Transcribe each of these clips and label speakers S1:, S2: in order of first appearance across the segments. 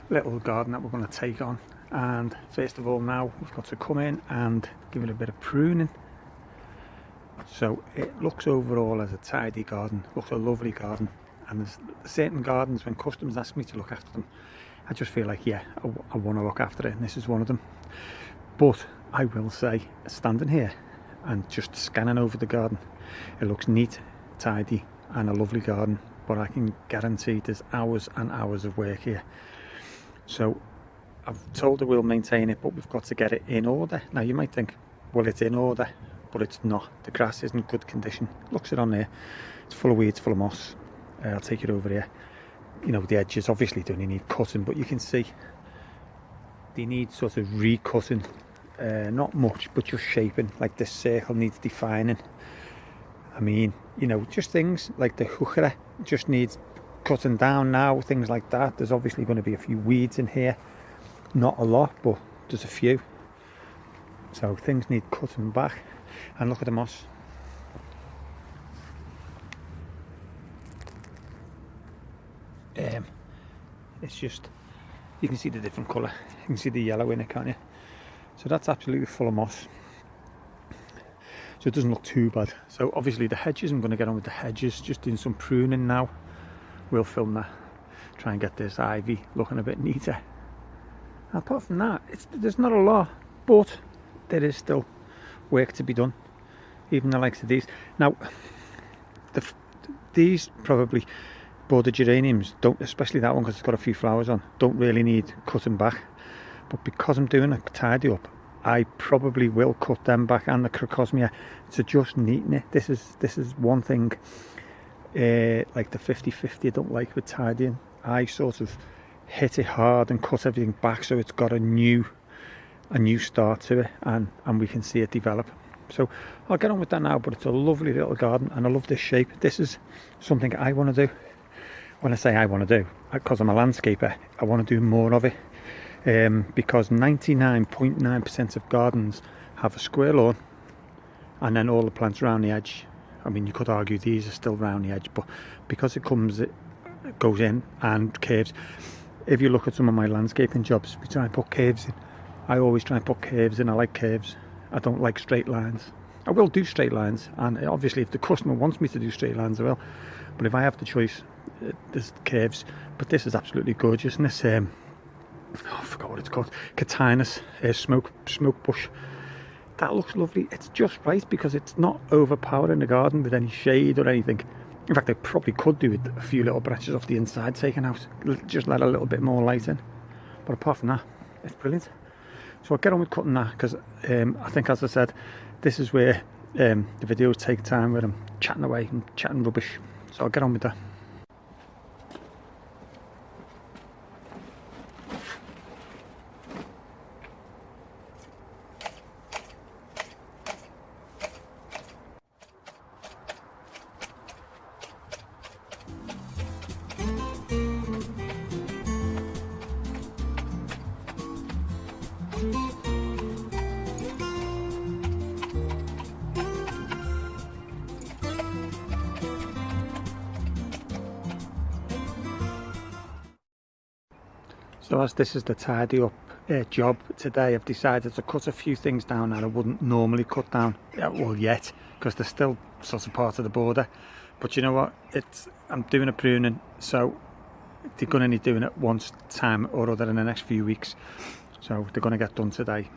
S1: little garden that we're going to take on. And first of all, now we've got to come in and give it a bit of pruning. So it looks overall as a tidy garden, looks a lovely garden. And there's certain gardens, when customers ask me to look after them, I just feel like, yeah, I want to look after it, and this is one of them. But I will say, standing here and just scanning over the garden, it looks neat, tidy and a lovely garden, but I can guarantee there's hours and hours of work here. So I've told her we'll maintain it, but we've got to get it in order. Now you might think, well, it's in order, but it's not. The grass isn't good condition. Looks it on there, it's full of weeds, full of moss. I'll take it over here. You know, the edges obviously don't need cutting, but you can see they need sort of recutting. Not much, but just shaping. Like this circle needs defining. I mean, you know, just things like the hooker just needs cutting down now, things like that. There's obviously going to be a few weeds in here, not a lot, but there's a few, so things need cutting back. And look at the moss. It's just, you can see the different colour, you can see the yellow in it, can't you? So that's absolutely full of moss, so it doesn't look too bad. So obviously the hedges, I'm going to get on with the hedges, just doing some pruning now. We'll film that, try and get this ivy looking a bit neater. Apart from that, there's not a lot, but there is still work to be done, even the likes of these. Now these probably border geraniums don't, especially that one because it's got a few flowers on, don't really need cutting back. But because I'm doing a tidy up, I probably will cut them back, and the crocosmia, to just neaten it. This is one thing, like the 50-50 I don't like with tidying. I sort of hit it hard and cut everything back so it's got a new start to it, and we can see it develop. So I'll get on with that now, but it's a lovely little garden and I love this shape. This is something I want to do. When I say I want to do, because I'm a landscaper, I want to do more of it. Because 99.9% of gardens have a square lawn and then all the plants around the edge. I mean, you could argue these are still around the edge, but because it goes in and curves. If you look at some of my landscaping jobs, we try and put curves in. I always try and put curves in. I like curves. I don't like straight lines. I will do straight lines, and obviously if the customer wants me to do straight lines, I will. But if I have the choice, there's curves. But this is absolutely gorgeous, and this I forgot what it's called, Catinus smoke bush. That looks lovely. It's just right because it's not overpowering the garden with any shade or anything. In fact, I probably could do with a few little branches off the inside taken out, just let a little bit more light in. But apart from that, it's brilliant. So I'll get on with cutting that, because I think, as I said, this is where the videos take time, where I'm chatting away and chatting rubbish. So I'll get on with that. So as this is the tidy up job today, I've decided to cut a few things down that I wouldn't normally cut down, well, yet, because they're still sort of part of the border. But you know what, I'm doing a pruning, so they're going to need doing it once time or other in the next few weeks, so they're going to get done today.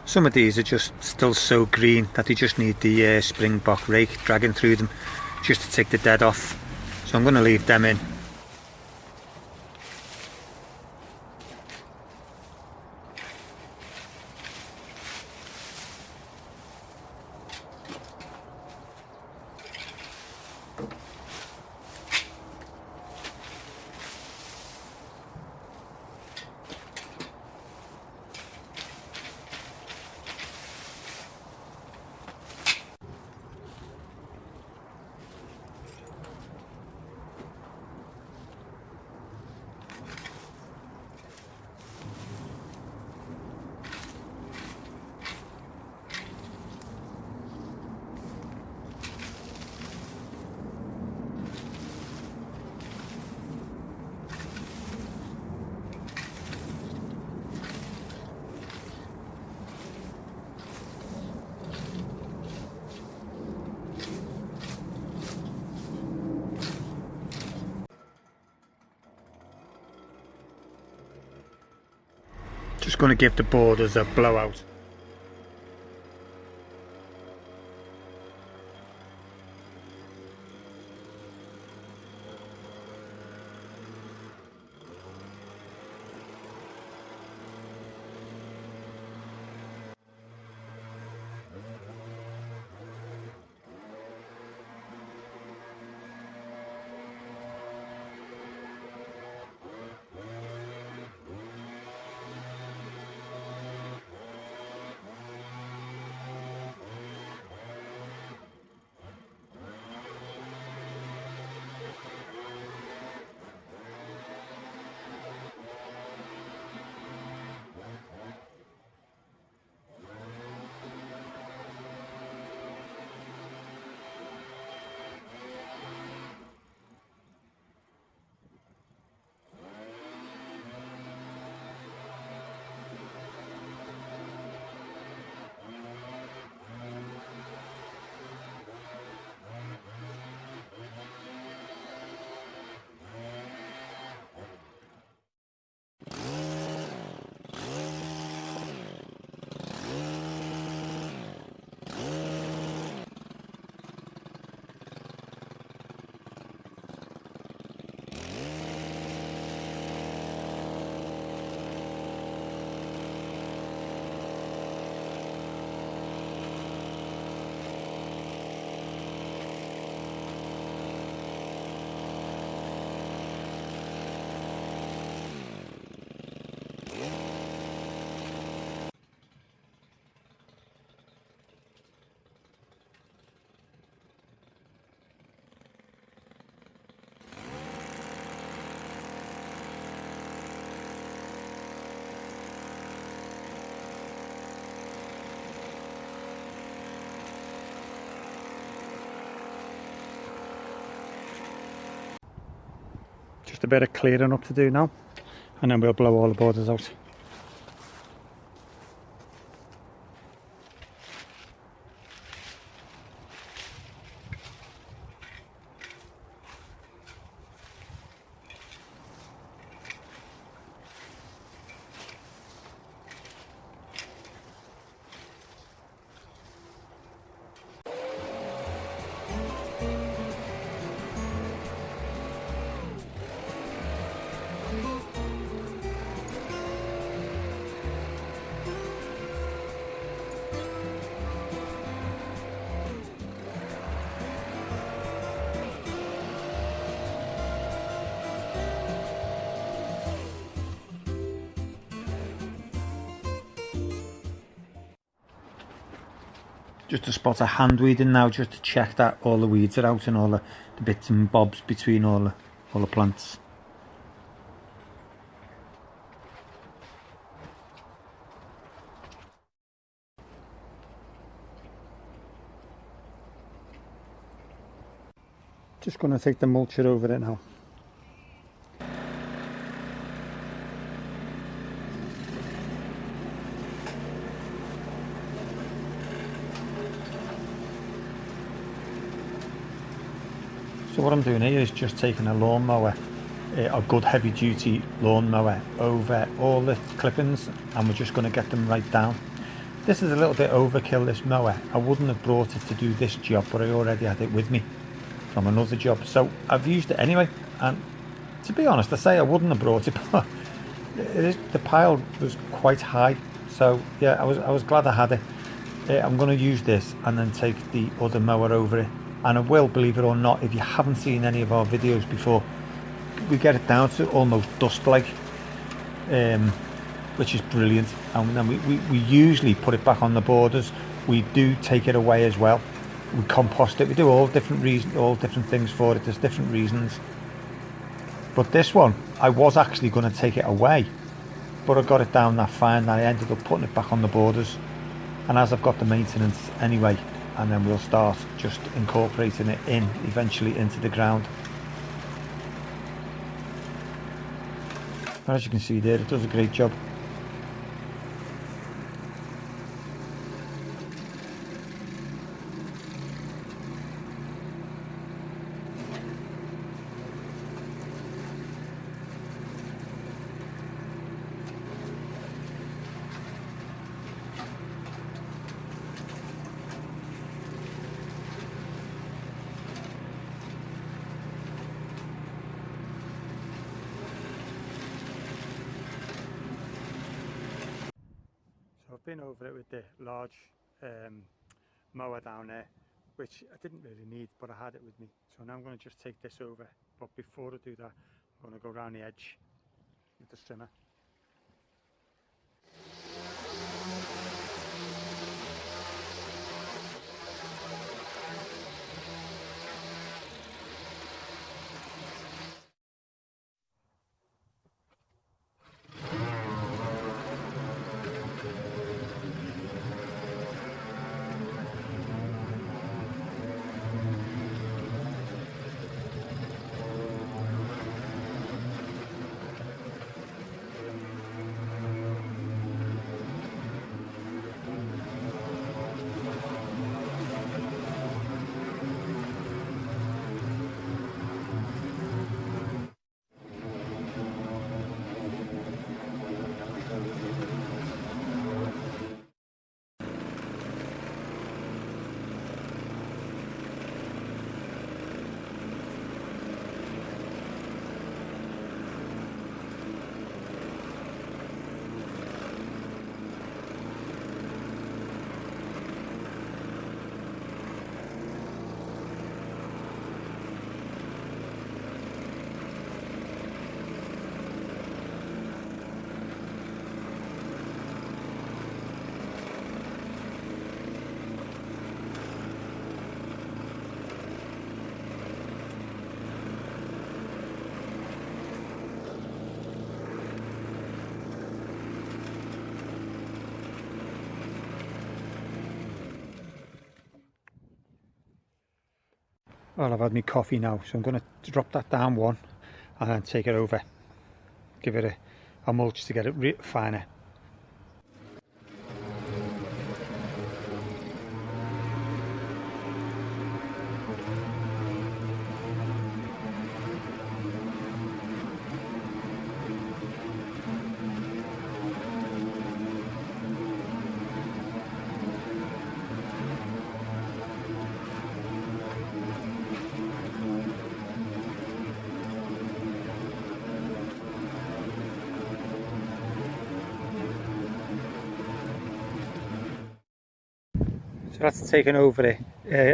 S1: Some of these are just still so green that they just need the Springbok rake dragging through them just to take the dead off. So I'm going to leave them in. Just going to give the borders a blowout. Just a bit of clearing up to do now, and then we'll blow all the borders out. Just a spot of hand weeding now, just to check that all the weeds are out and all the bits and bobs between all the plants. Just going to take the mulcher over it now. So what I'm doing here is just taking a lawnmower, a good heavy duty lawnmower, over all the clippings, and we're just going to get them right down. This is a little bit overkill, this mower. I wouldn't have brought it to do this job, but I already had it with me from another job, so I've used it anyway. And to be honest, I say I wouldn't have brought it, but the pile was quite high, so yeah, I was glad I had it. I'm going to use this and then take the other mower over it, and I will, believe it or not, if you haven't seen any of our videos before, we get it down to almost dust-like, which is brilliant. And then we usually put it back on the borders. We do take it away as well. We compost it. We do all different things for it. There's different reasons. But this one, I was actually going to take it away, but I got it down that fine that I ended up putting it back on the borders. And as I've got the maintenance anyway, and then we'll start just incorporating it in eventually into the ground. As you can see there, it does a great job. I've been over it with the large mower down there, which I didn't really need, but I had it with me. So now I'm going to just take this over, but before I do that, I'm going to go around the edge with the trimmer. Well, I've had my coffee now, so I'm going to drop that down one and then take it over, give it a mulch to get it finer. So that's taken over it.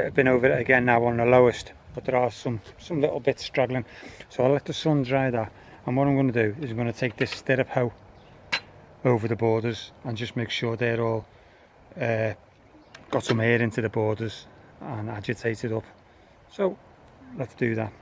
S1: I've been over it again now on the lowest, but there are some little bits straggling. So I'll let the sun dry that. And what I'm going to do is I'm going to take this stirrup hoe over the borders and just make sure they're all got some air into the borders and agitate it up. So let's do that.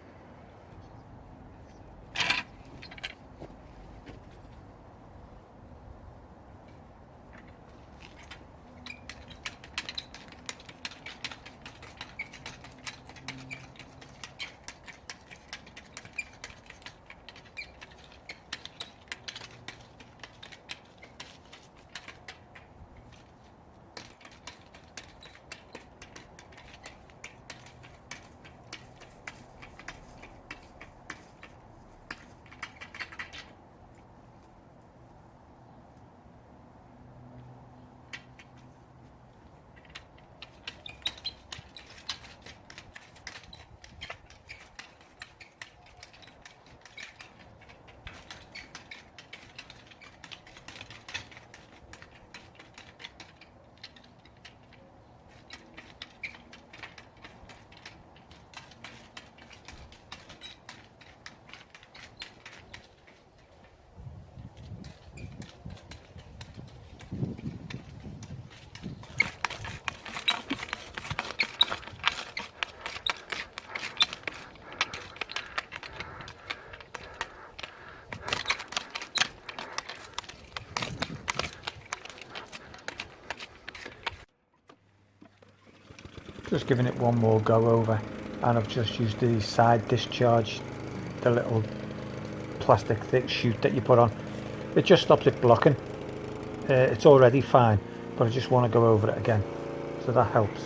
S1: Just giving it one more go over, and I've just used the side discharge, the little plastic thick chute that you put on. It just stops it blocking. It's already fine, but I just want to go over it again, so that helps.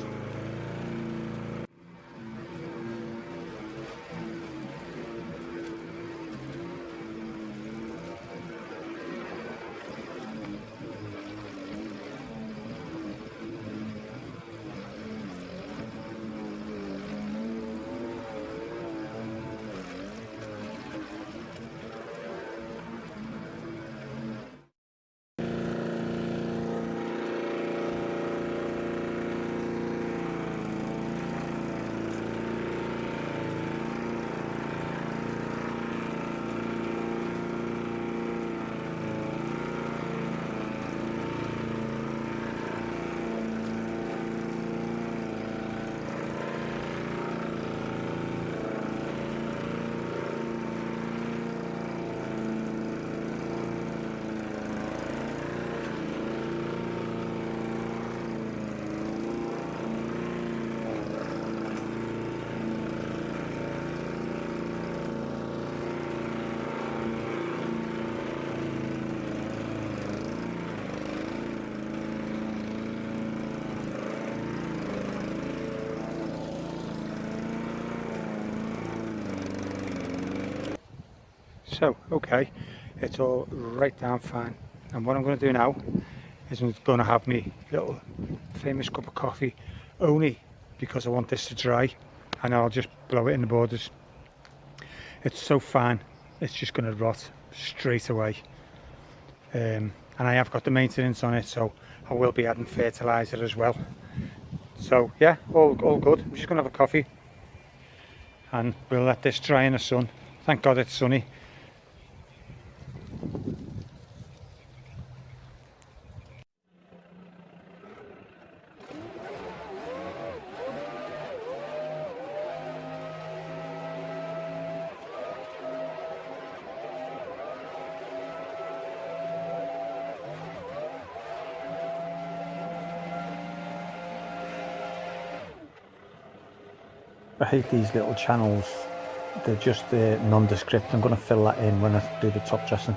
S1: So, okay, it's all right down fine, and what I'm going to do now is I'm going to have my little famous cup of coffee, only because I want this to dry, and I'll just blow it in the borders. It's so fine, it's just going to rot straight away, and I have got the maintenance on it, so I will be adding fertiliser as well. So yeah, all good. I'm just going to have a coffee, and we'll let this dry in the sun. Thank God it's sunny. I hate these little channels, they're just nondescript. I'm going to fill that in when I do the top dressing.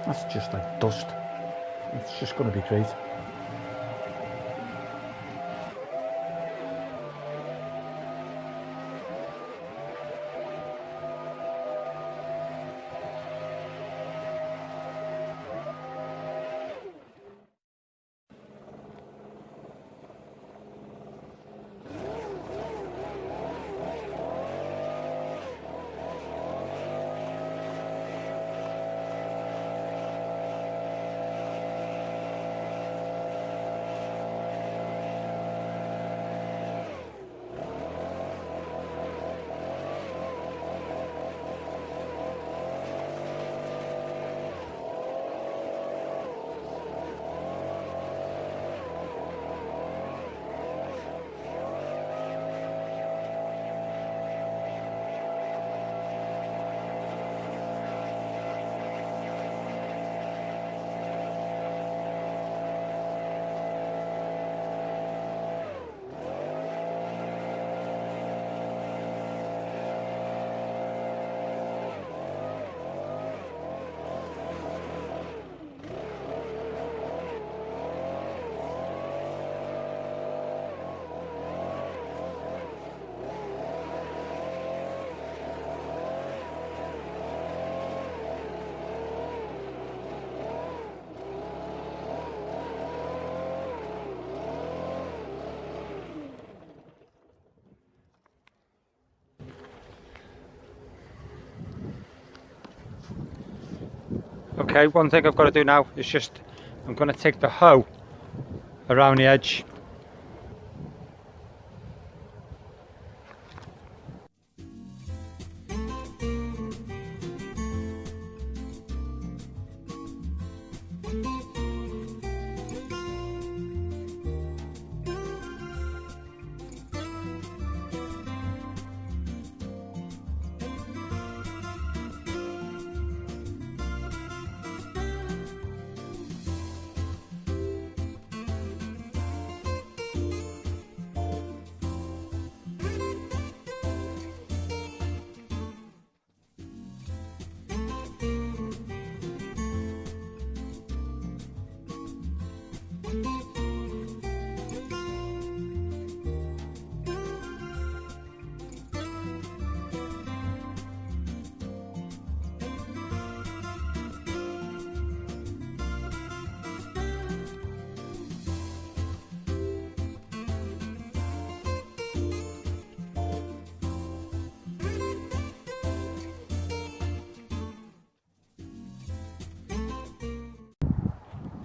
S1: That's just like dust. It's just going to be great. Okay, one thing I've got to do now is just, I'm going to take the hoe around the edge.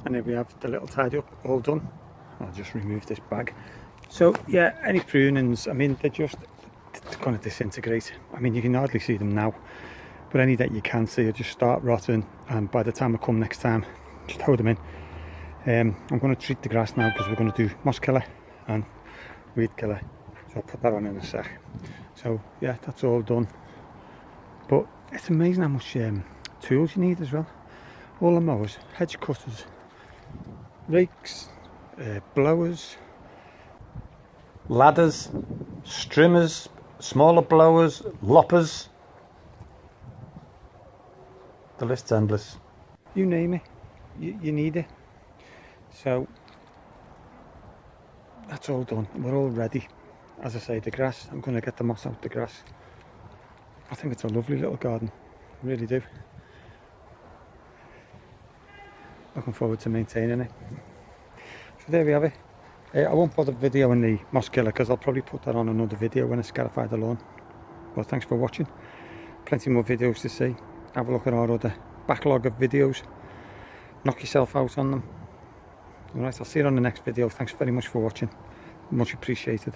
S1: And there we have the little tidy up all done. I'll just remove this bag. So yeah, any prunings, I mean, they're going to disintegrate. I mean, you can hardly see them now, but any that you can see will just start rotting, and by the time I come next time, just hold them in. I'm going to treat the grass now because we're going to do moss killer and weed killer, so I'll put that on in a sec. So yeah, that's all done. But it's amazing how much tools you need as well. All the mowers, hedge cutters, rakes, blowers, ladders, strimmers, smaller blowers, loppers. The list's endless. You name it, you need it. So that's all done. We're all ready. As I say, the grass, I'm going to get the moss out the grass. I think it's a lovely little garden. I really do. Looking forward to maintaining it. So there we have it. I won't bother videoing the moss killer because I'll probably put that on another video when I scarify the lawn. Well, thanks for watching. Plenty more videos to see. Have a look at our other backlog of videos. Knock yourself out on them. Alright, I'll see you on the next video. Thanks very much for watching. Much appreciated.